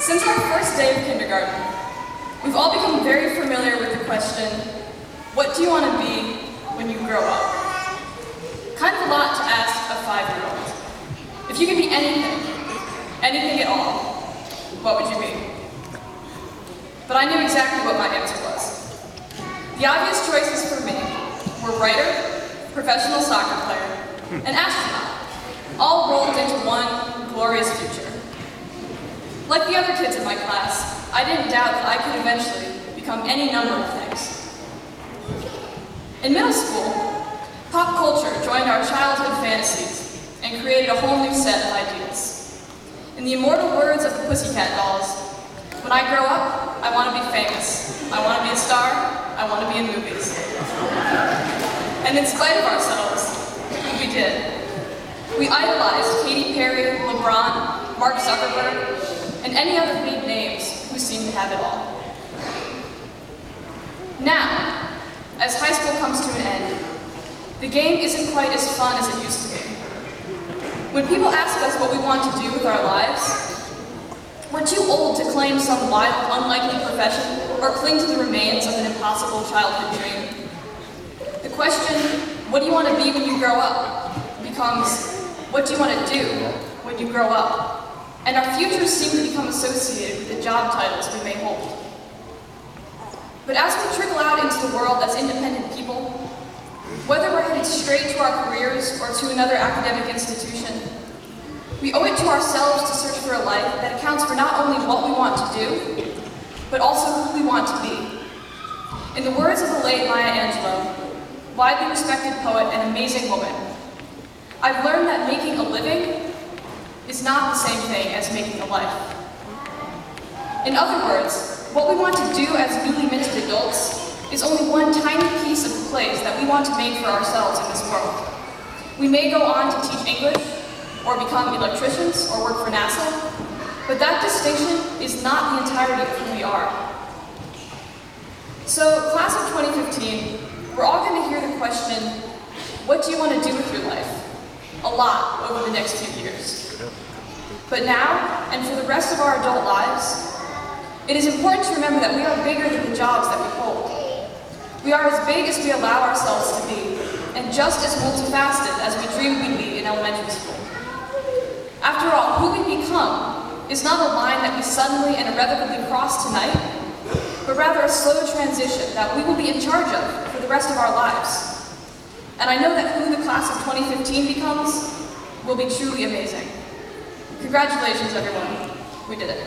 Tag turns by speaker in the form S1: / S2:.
S1: Since our first day of kindergarten, we've all become very familiar with the question, what do you want to be when you grow up? Kind of a lot to ask a 5-year-old. If you could be anything at all, what would you be? But I knew exactly what my answer was. The obvious choices for me were writer, professional soccer player, and astronaut, all rolled into one glorious future. Like the other kids in my class, I didn't doubt that I could eventually become any number of things. In middle school, pop culture joined our childhood fantasies and created a whole new set of ideas. In the immortal words of the Pussycat Dolls, when I grow up, I want to be famous. I want to be a star. I want to be in movies. And in spite of ourselves, we did. We idolized Katy Perry, LeBron, Mark Zuckerberg, and any other big names who seem to have it all. Now, as high school comes to an end, the game isn't quite as fun as it used to be. When people ask us what we want to do with our lives, we're too old to claim some wild, unlikely profession or cling to the remains of an impossible childhood dream. The question, what do you want to be when you grow up, becomes, what do you want to do when you grow up? And our futures seem to become associated with the job titles we may hold. But as we trickle out into the world as independent people, whether we're headed straight to our careers or to another academic institution, we owe it to ourselves to search for a life that accounts for not only what we want to do, but also who we want to be. In the words of the late Maya Angelou, widely respected poet and amazing woman, I've learned that making a living is not the same thing as making a life. In other words, what we want to do as newly minted adults is only one tiny piece of the plays that we want to make for ourselves in this world. We may go on to teach English, or become electricians, or work for NASA, but that distinction is not the entirety of who we are. So, class of 2015, we're all going to hear the question, what do you want to do with your life? A lot over the next few years. But now, and for the rest of our adult lives, it is important to remember that we are bigger than the jobs that we hold. We are as big as we allow ourselves to be, and just as multifaceted as we dreamed we'd be in elementary school. After all, who we become is not a line that we suddenly and irrevocably cross tonight, but rather a slow transition that we will be in charge of for the rest of our lives. And I know that who the class of 2015 becomes will be truly amazing. Congratulations, everyone. We did it.